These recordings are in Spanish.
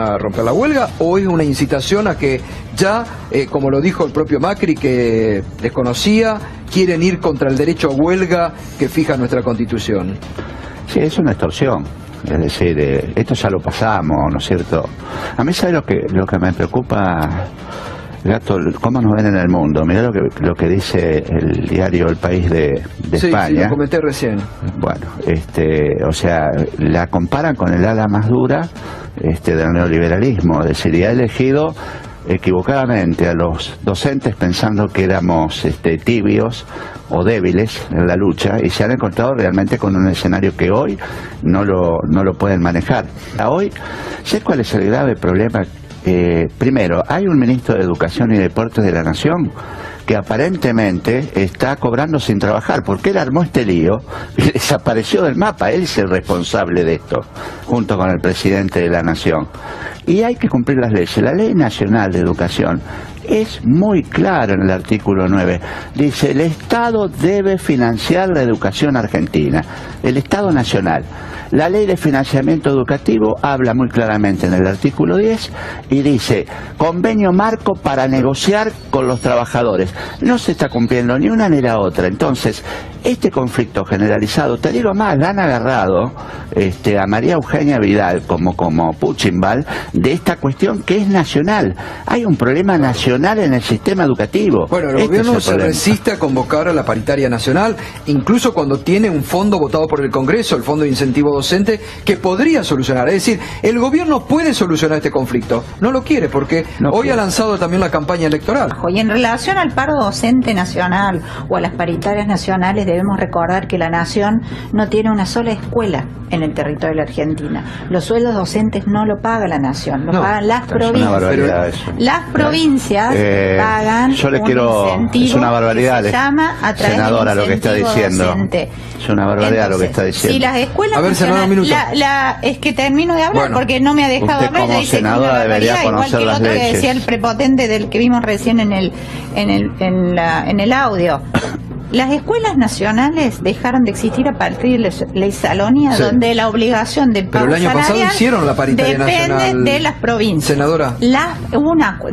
a romper la huelga, o es una incitación a que ya, como lo dijo el propio Macri, que desconocía, quieren ir contra el derecho a huelga que fija nuestra Constitución? Sí, es una extorsión. Es decir, esto ya lo pasamos, ¿no es cierto? A mí, ¿sabe lo que me preocupa, Gato? ¿Cómo nos ven en el mundo? Mirá lo que dice el diario El País de España. Sí, lo comenté recién. Bueno, o sea, la comparan con el ala más dura del neoliberalismo. Es decir, y ha elegido equivocadamente a los docentes pensando que éramos tibios o débiles en la lucha, y se han encontrado realmente con un escenario que hoy no lo pueden manejar. Hoy, ¿sabes cuál es el grave problema? Primero, hay un ministro de Educación y Deportes de la Nación que aparentemente está cobrando sin trabajar, porque él armó este lío y desapareció del mapa. Él es el responsable de esto, junto con el presidente de la Nación. Y hay que cumplir las leyes. La Ley Nacional de Educación es muy clara en el artículo 9. Dice: el Estado debe financiar la educación argentina, el Estado nacional. La Ley de Financiamiento Educativo habla muy claramente en el artículo 10 y dice: convenio marco para negociar con los trabajadores. No se está cumpliendo ni una ni la otra. Entonces, este conflicto generalizado, te digo más, le han agarrado a María Eugenia Vidal como Puchimbal de esta cuestión que es nacional. Hay un problema nacional en el sistema educativo. Bueno, el gobierno se resiste a convocar a la paritaria nacional, incluso cuando tiene un fondo votado por el Congreso, el Fondo de Incentivo Docente, que podría solucionar. Es decir, el gobierno puede solucionar este conflicto. No lo quiere porque hoy ha lanzado también la campaña electoral. Y en relación al paro docente nacional o a las paritarias nacionales, debemos recordar que la nación no tiene una sola escuela en el territorio de la Argentina. Los sueldos docentes no lo paga la nación, lo pagan las provincias. Las provincias pagan incentivo. Es una barbaridad, que se llama a través senadora, del lo que está diciendo. Docente. Es una barbaridad. Entonces, lo que está diciendo. Si las escuelas, a ver, senadora, un minuto. Es que termino de hablar, porque no me ha dejado hablar. Como senadora debería conocer las leyes. Igual que el otro que decía el prepotente del que vimos recién en el audio. Las escuelas nacionales dejaron de existir a partir de la ley Salonia, donde la obligación de pago salarial. Pero el año pasado hicieron la paritaria nacional. Depende de las provincias. Senadora.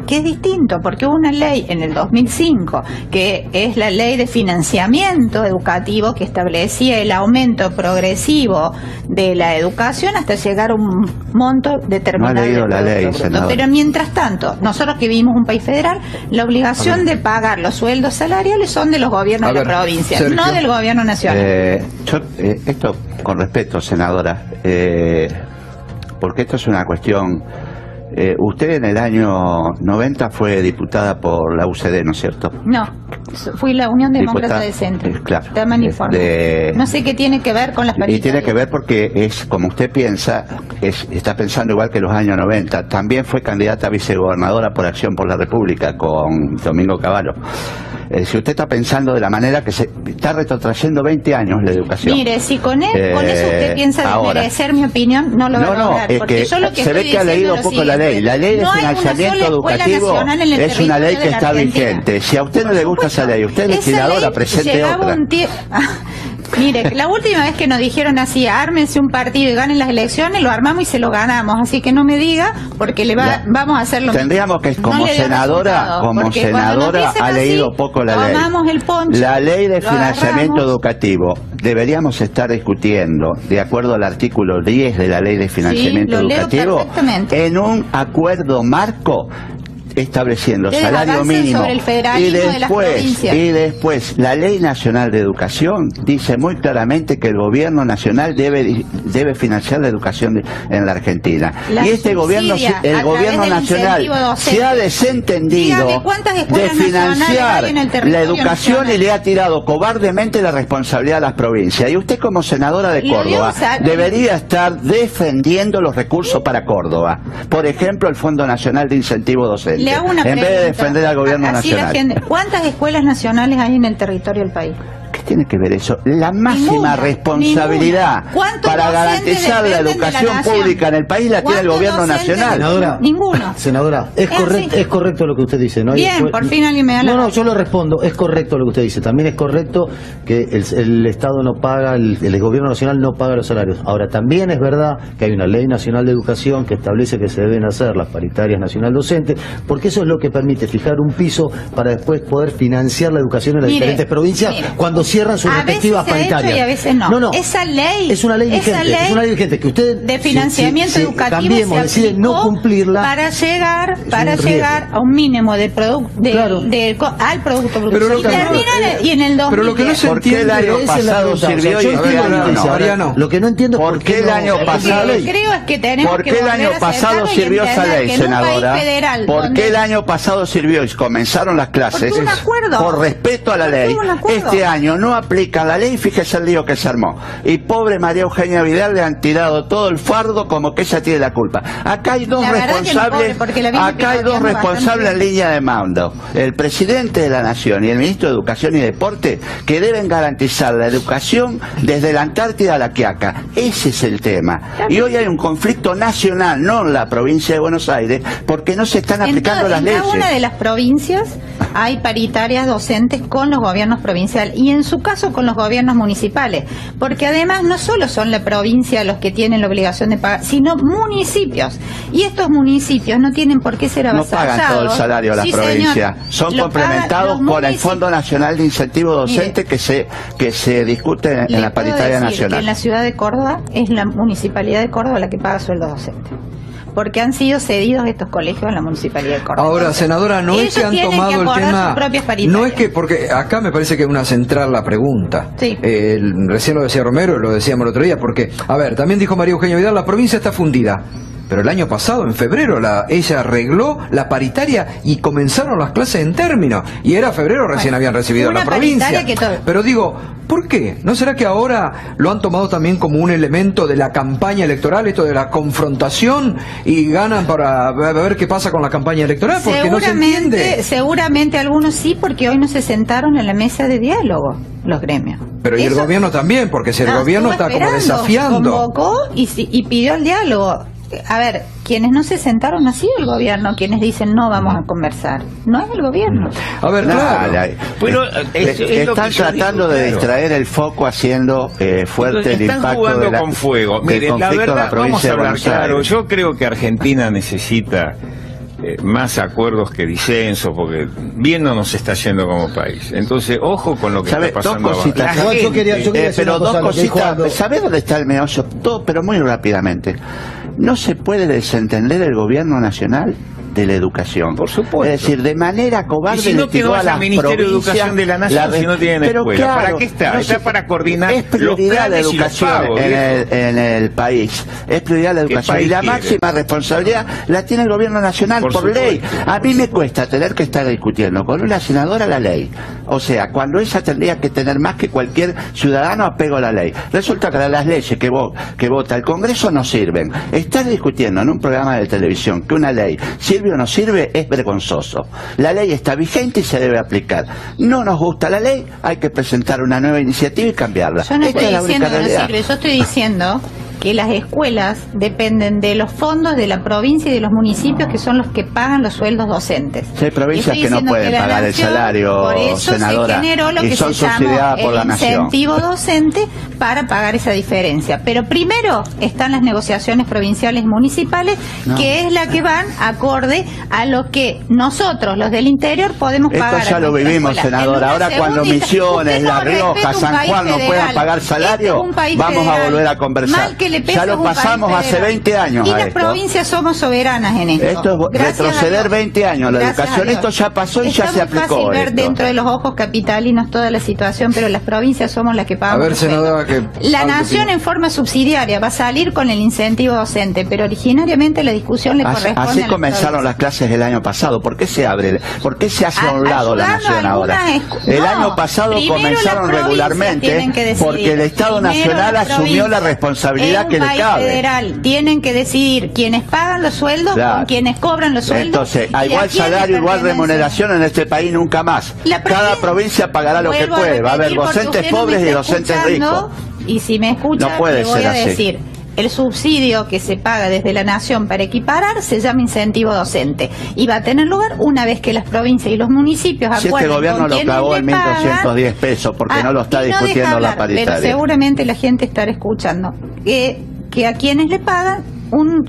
Que es distinto, porque hubo una ley en el 2005, que es la ley de financiamiento educativo, que establecía el aumento progresivo de la educación hasta llegar a un monto determinado. No ha leído la ley, senadora. Pero mientras tanto, nosotros que vivimos un país federal, la obligación de pagar los sueldos salariales son de los gobiernos de la provincia, Sergio, no del gobierno nacional. Esto con respeto, senadora, porque esto es una cuestión. Usted en el año 90 fue diputada por la UCD, ¿no es cierto? No, fui la Unión Demócrata de Centro. Claro. No sé qué tiene que ver con las paritarias. Y tiene que ver porque es, como usted piensa, está pensando igual que los años 90. También fue candidata a vicegobernadora por Acción por la República con Domingo Cavallo. Si usted está pensando de la manera que se está retrotrayendo 20 años la educación. Mire, si con eso usted piensa desmerecer mi opinión, no lo va a lograr. Porque yo lo que se ve que ha leído poco la ley. La ley de financiamiento educativo es una ley que está vigente. Si a usted no le gusta esa ley, usted es legisladora, presente otra. Mire, la última vez que nos dijeron así, ármense un partido y ganen las elecciones, lo armamos y se lo ganamos. Así que no me diga, porque vamos a hacerlo. Tendríamos que, como senadora, ha leído poco la ley. La ley de financiamiento educativo, deberíamos estar discutiendo, de acuerdo al artículo 10 de la ley de financiamiento educativo, en un acuerdo marco estableciendo salario mínimo y después la Ley Nacional de Educación dice muy claramente que el gobierno nacional debe financiar la educación en la Argentina. Y este gobierno, el gobierno nacional, se ha desentendido de financiar la educación y le ha tirado cobardemente la responsabilidad a las provincias. Y usted, como senadora de Córdoba, debería estar defendiendo los recursos para Córdoba. Por ejemplo, el Fondo Nacional de Incentivo Docente. En vez de defender al gobierno nacional. ¿Cuántas escuelas nacionales hay en el territorio del país? ¿Qué tiene que ver eso? La máxima responsabilidad para garantizar la educación pública en el país la tiene el gobierno nacional. Senadora, ninguno. Senadora, es correcto lo que usted dice, ¿no? Bien, por fin alguien me da la No, yo lo respondo, es correcto lo que usted dice. También es correcto que el Estado no paga, el gobierno nacional no paga los salarios. Ahora, también es verdad que hay una ley nacional de educación que establece que se deben hacer las paritarias nacional docentes, porque eso es lo que permite fijar un piso para después poder financiar la educación en las diferentes provincias cuando cierran sus respectivas paritarias. Y a veces no. No, esa ley es una ley vigente, que usted de financiamiento educativo cambiemos, se decide no cumplirla para llegar a un mínimo de al producto bruto. Y en el 2010. Pero lo que no se ¿por qué el año pasado sirvió y este año no? Mariano, lo que no entiendo es ¿por qué el año pasado? Creo es que tenemos ¿Por qué el año pasado sirvió esa ley, senadora? ¿Por qué el año pasado sirvió y comenzaron las clases? Por respeto a la ley. Este año no aplican la ley, fíjese el lío que se armó. Y pobre María Eugenia Vidal le han tirado todo el fardo como que ella tiene la culpa. Acá hay dos responsables, en línea de mando. El presidente de la Nación y el ministro de Educación y Deporte, que deben garantizar la educación desde la Antártida a la Quiaca. Ese es el tema. Y hoy hay un conflicto nacional, no en la provincia de Buenos Aires, porque no se están aplicando las leyes. En cada una de las provincias hay paritarias docentes con los gobiernos provinciales y en su caso con los gobiernos municipales, porque además no solo son la provincia los que tienen la obligación de pagar, sino municipios, y estos municipios no tienen por qué ser avasallados. No pagan todo el salario a la provincia, son complementados con el Fondo Nacional de Incentivo Docente que se discute en la paritaria nacional. Que en la ciudad de Córdoba es la municipalidad de Córdoba la que paga sueldos docentes, porque han sido cedidos estos colegios en la municipalidad de Córdoba. Ahora, senadora, no es que han tomado el tema, no es que, porque acá me parece que es una central la pregunta. Sí. Recién lo decía Romero, lo decíamos el otro día, porque, a ver, también dijo María Eugenia Vidal, la provincia está fundida. Pero el año pasado, en febrero, ella arregló la paritaria y comenzaron las clases en términos. Y era febrero, recién habían recibido la provincia. Pero digo, ¿por qué? ¿No será que ahora lo han tomado también como un elemento de la campaña electoral, esto de la confrontación, y ganan para ver qué pasa con la campaña electoral? Porque no se entiende. Seguramente algunos sí, porque hoy no se sentaron en la mesa de diálogo los gremios. Pero y el gobierno también, porque si el gobierno está como desafiando. Convocó y pidió el diálogo. A ver, quienes no se sentaron ha sido el gobierno, quienes dicen no vamos a conversar. No es el gobierno. A ver, claro. Bueno, están tratando de distraer el foco haciendo fuerte el impacto. Están jugando con fuego. Miren, la verdad, vamos a hablar claro. Yo creo que Argentina necesita más acuerdos que disensos, porque bien no nos está yendo como país. Entonces, ojo con lo que está pasando. Dos cositas. Yo quería pero dos cositas. ¿Sabés dónde está el meollo? Todo, pero muy rápidamente. No se puede desentender el gobierno nacional de la educación. Por supuesto. Es decir, de manera cobarde. Y si no tiene al Ministerio de Educación de la Nación, si no tienen escuela, claro, ¿para qué está? Está para coordinar. Es prioridad la educación en el país. Es prioridad la educación. Y la máxima responsabilidad la tiene el gobierno nacional por ley. A mí me cuesta tener que estar discutiendo con una senadora la ley. O sea, cuando ella tendría que tener más que cualquier ciudadano apego a la ley. Resulta que las leyes que vota el Congreso no sirven. Estar discutiendo en un programa de televisión que una ley sirve o no sirve es vergonzoso. La ley está vigente y se debe aplicar. No nos gusta la ley, hay que presentar una nueva iniciativa y cambiarla. Yo no estoy diciendo que no sirve, yo estoy diciendo que las escuelas dependen de los fondos de la provincia y de los municipios, que son los que pagan los sueldos docentes. Hay provincias que no pueden pagar el salario, por eso senadora, se generó lo que se llama el incentivo docente para pagar esa diferencia. Pero primero están las negociaciones provinciales y municipales, que es la que van acorde a lo que nosotros, los del interior, podemos pagar. Esto ya lo vivimos, senadora. Ahora cuando Misiones, La Rioja, San Juan no puedan pagar salario, vamos a volver a conversar. Ya lo pasamos hace 20 años. Y las provincias somos soberanas en esto. Esto es retroceder 20 años. La educación, esto ya pasó y ya se aplicó. Es fácil ver dentro de los ojos capitalinos toda la situación, pero las provincias somos las que pagamos. A ver, senadora, la nación en forma subsidiaria va a salir con el incentivo docente, pero originariamente la discusión le corresponde así comenzaron las clases el año pasado. ¿Por qué se abre? ¿Por qué se hace a un lado la nación ahora? El año pasado comenzaron regularmente porque el Estado Nacional asumió la responsabilidad responsabilidad que le cabe. En un país federal tienen que decidir quiénes pagan los sueldos con quienes cobran los sueldos. Entonces, a igual salario, igual remuneración en este país nunca más. Cada provincia pagará lo que puede. Va a haber docentes pobres y docentes ricos. Y si me escuchan, no puede le voy ser a así. decir, el subsidio que se paga desde la nación para equiparar se llama incentivo docente y va a tener lugar una vez que las provincias y los municipios si acuerden este gobierno con lo quienes clavó le en pagan, 1.210 pesos porque no lo está y no discutiendo deja hablar, la paritaria. pero seguramente la gente estará escuchando que a quienes le pagan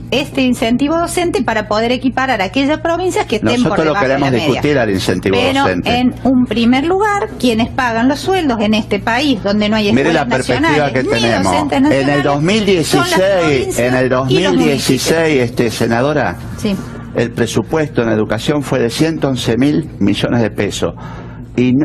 este incentivo docente para poder equiparar a aquellas provincias que estén por Nosotros lo debajo de la queremos media. discutir al incentivo Pero docente. en un primer lugar, quienes pagan los sueldos en este país donde no hay Mire escuelas la perspectiva nacionales que ni tenemos. docentes En nacionales, el 2016, son las provincias en el y los 2016, senadora, Sí. el presupuesto en educación fue de 111.000 millones de pesos.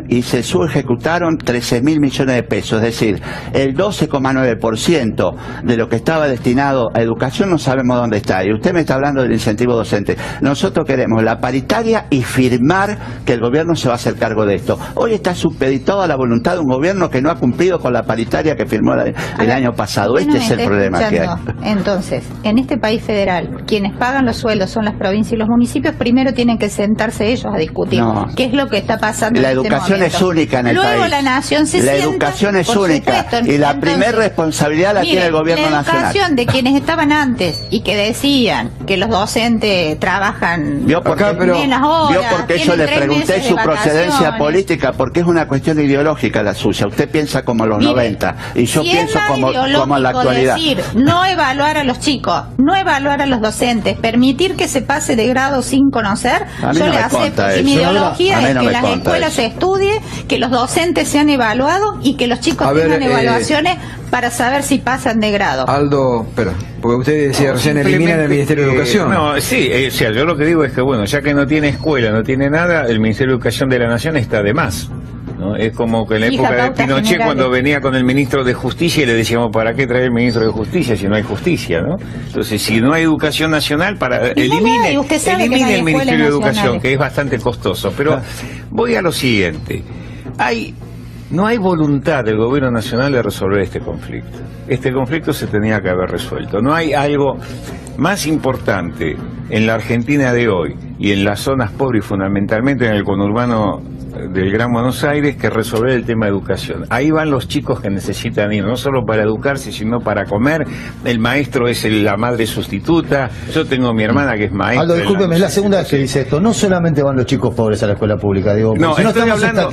Y se subejecutaron 13.000 millones de pesos, es decir, el 12,9% de lo que estaba destinado a educación no sabemos dónde está. Y usted me está hablando del incentivo docente. Nosotros queremos la paritaria y firmar que el gobierno se va a hacer cargo de esto. Hoy está supeditado a la voluntad de un gobierno que no ha cumplido con la paritaria que firmó el año pasado. Este es el problema que hay. Entonces, en este país federal, quienes pagan los sueldos son las provincias y los municipios. Primero tienen que sentarse ellos a discutir qué es lo que está pasando. La educación es única en el país. Luego la nación se La sienta, educación es por única. supuesto. Y la Entonces, primera responsabilidad la tiene el gobierno nacional. La educación de quienes estaban antes y que decían que los docentes trabajan Vio por qué, menos horas, vio por qué yo tienen le 3 pregunté meses de su procedencia vacaciones. política, porque es una cuestión ideológica la suya. Usted piensa como los Mire, 90 y yo si pienso es más como en la ideológico actualidad. decir, no evaluar a los chicos, no evaluar a los docentes, permitir que se pase de grado sin conocer, A mí yo no le me acepto. conta Y mi eso. ideología A mí es no que me las conta escuelas eso. se estudie, que los docentes sean evaluados y que los chicos A ver, tengan evaluaciones para saber si pasan de grado. Aldo, espera, porque usted decía recién eliminan el Ministerio de Educación. No, sí, o sea, yo lo que digo es que, bueno, ya que no tiene escuela, no tiene nada, el Ministerio de Educación de la Nación está de más. ¿No? Es como que en la Fija época de pautas Pinochet, generales. cuando venía con el ministro de Justicia y le decíamos, ¿para qué traer el ministro de Justicia si no hay justicia? ¿No? Entonces, si no hay educación nacional, elimine usted sabe que no hay el Ministerio de escuelas Educación, nacionales. que es bastante costoso. Pero voy a lo siguiente. No hay voluntad del gobierno nacional de resolver este conflicto. Este conflicto se tenía que haber resuelto. No hay algo más importante en la Argentina de hoy y en las zonas pobres y fundamentalmente en el conurbano del Gran Buenos Aires que resolver el tema de educación. Ahí van los chicos que necesitan ir, no solo para educarse, sino para comer. El maestro es la madre sustituta. Yo tengo a mi hermana que es maestra. Aldo, discúlpeme, es la segunda vez que dice esto. No solamente van los chicos pobres a la escuela pública, digo. No, si estoy hablando,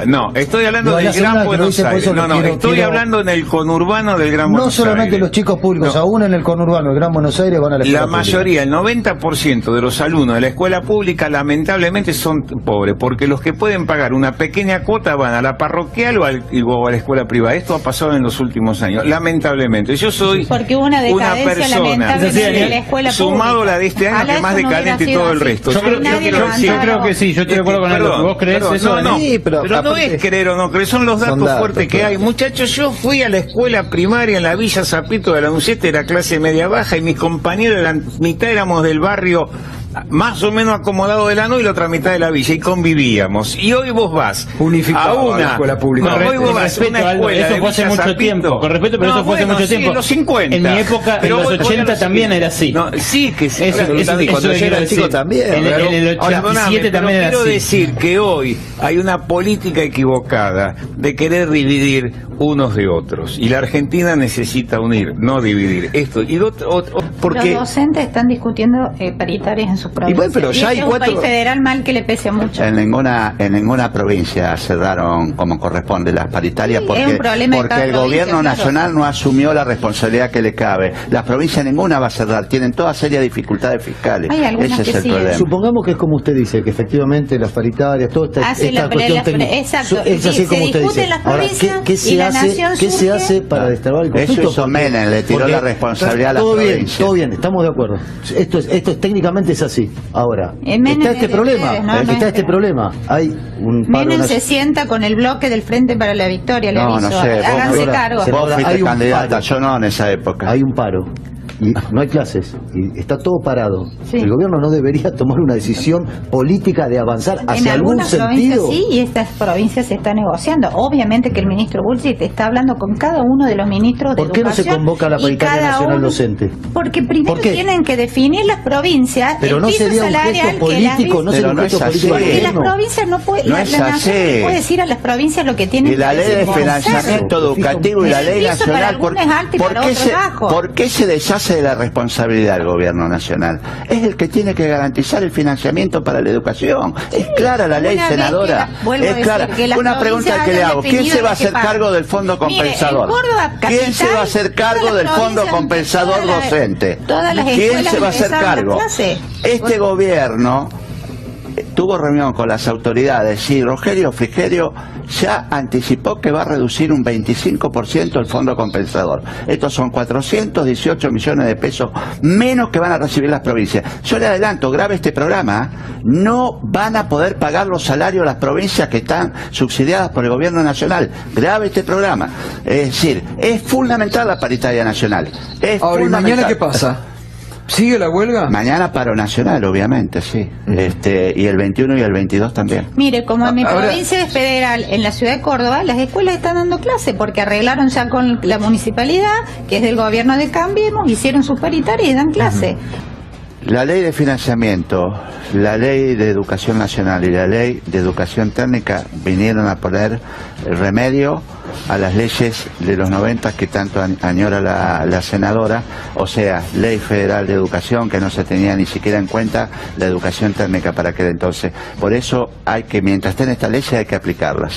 No, estoy hablando No, del la segunda Gran que lo Buenos dice, por Aires. eso No, quiero- hablando en el conurbano del Gran No Buenos Aires. solamente los chicos públicos, No. aún en el conurbano, el Gran Buenos Aires van a la escuela La pública. mayoría, el 90% de los alumnos de la escuela pública lamentablemente son pobres, porque los que pueden pagar una pequeña cuota van a la parroquial o a la escuela privada. Esto ha pasado en los últimos años, lamentablemente. Yo soy Porque hubo una decadencia persona, lamentablemente de la escuela sumado pública. a la de este año, Ojalá que es más eso no hubiera decadente y sido todo el así. resto. Yo creo que sí, yo estoy de acuerdo con lo que vos crees. Eso no, sí, pero no aparte- es creer o no creer, son los datos datos, fuertes que hay. Muchachos, yo fui a la escuela primaria en la Villa Zapito de la Unceta, era clase media baja, y mis compañeros, la mitad éramos del barrio más o menos acomodado de la y la otra mitad de la villa, y convivíamos. Y hoy vos vas Unificado a una la escuela pública. No, hoy vos Con vas a respeto, una Aldo, escuela eso de fue hace Villa mucho Zapito. tiempo. Con respeto, pero No, eso fue hace bueno, mucho sí, tiempo. en los 50. En mi época, Pero en los voy a 80 los también 50. era así. No, sí, que sí. Eso, claro, eso, también. cuando yo era chico también. En el Ahora, 87 también era quiero así. decir que hoy hay una política equivocada de querer dividir unos de otros, y la Argentina necesita unir, no dividir esto y porque Los docentes están discutiendo paritarias en sus provincias. bueno, pero ya hay es 4 un país federal mal que le pese mucho. En ninguna provincia cerraron como corresponde las paritarias Sí, es porque, un problema de porque cada el provincia, gobierno claro. nacional no asumió la responsabilidad que le cabe. Las provincias ninguna va a cerrar, tienen toda serie de dificultades fiscales. Hay algunas Ese es que el sí. problema. Supongamos que es como usted dice, que efectivamente las paritarias, toda esta, Hace esta la- cuestión la- técnica. exacto. Es así Sí, como se usted discute dice. en las Ahora, provincias ¿qué y se la hace, nación ¿qué se surge? hace para destrabar el Eso conflicto? hizo Menem, le tiró la responsabilidad a las todo bien, provincias. todo bien, estamos de acuerdo. Esto es técnicamente es así. Ahora, Menem está es este de problema, ustedes, no está es este de- problema. Hay un paro Menem se nacional. sienta con el bloque del Frente para la Victoria, le No, aviso. no sé, Háganse ahora- cargo. se- Vos Ahora, fuiste hay un candidata, paro. yo no en esa época. Hay un paro. y no hay clases, y está todo parado, Sí. el gobierno no debería tomar una decisión política de avanzar En hacia algún algunas provincias sentido. sí, y estas provincias se están negociando. Obviamente que el ministro Bullrich está hablando con cada uno de los ministros de ¿Por qué no se Educación convoca a la y paritaria cada nacional uno- docente? Porque primero ¿Por qué? tienen que definir las provincias, Pero el no piso sería un salarial gesto que político, las no sería un Pero no gesto es así. político del porque las gobierno. provincias no pueden, No la es nación así. no puede decir a las provincias lo que tienen Y la que ley de desembolsar. financiamiento educativo y la El ley piso para nacional, algunos es alto y para otros bajo. ¿por qué se deshace de la responsabilidad del gobierno nacional? Es el que tiene que garantizar el financiamiento para la educación. Es clara la ley, Una vez senadora. que vuelvo a Es decir clara. que las Una pregunta provincias que le hayan hago. ¿Quién definido se va a lo que hacer pagan? cargo del fondo Mire, en compensador? Córdoba ¿Quién se capital, va a hacer cargo todas del las fondo provincias compensador empezaron docente? todas las ¿Quién escuelas se va a hacer empezaron las cargo? clases. Este gobierno tuvo reunión con las autoridades y Rogelio Frigerio ya anticipó que va a reducir un 25% el fondo compensador. Estos son 418 millones de pesos menos que van a recibir las provincias. Yo le adelanto, grabe este programa, no van a poder pagar los salarios las provincias que están subsidiadas por el gobierno nacional. Grabe este programa. Es decir, es fundamental la paritaria nacional. Es Ahora, ¿y fundamental. mañana qué pasa? ¿Sigue la huelga? Mañana paro nacional, obviamente, sí. Y el 21 y el 22 también. Mire, como en mi Ahora- provincia es federal, en la ciudad de Córdoba, las escuelas están dando clase porque arreglaron ya con la municipalidad, que es del gobierno de Cambiemos, hicieron sus paritarias y dan clase. La ley de financiamiento, la ley de educación nacional y la ley de educación técnica vinieron a poner remedio a las leyes de los 90 que tanto añora la senadora, o sea, ley federal de educación que no se tenía ni siquiera en cuenta la educación técnica para aquel entonces. Por eso hay que, mientras estén estas leyes, hay que aplicarlas.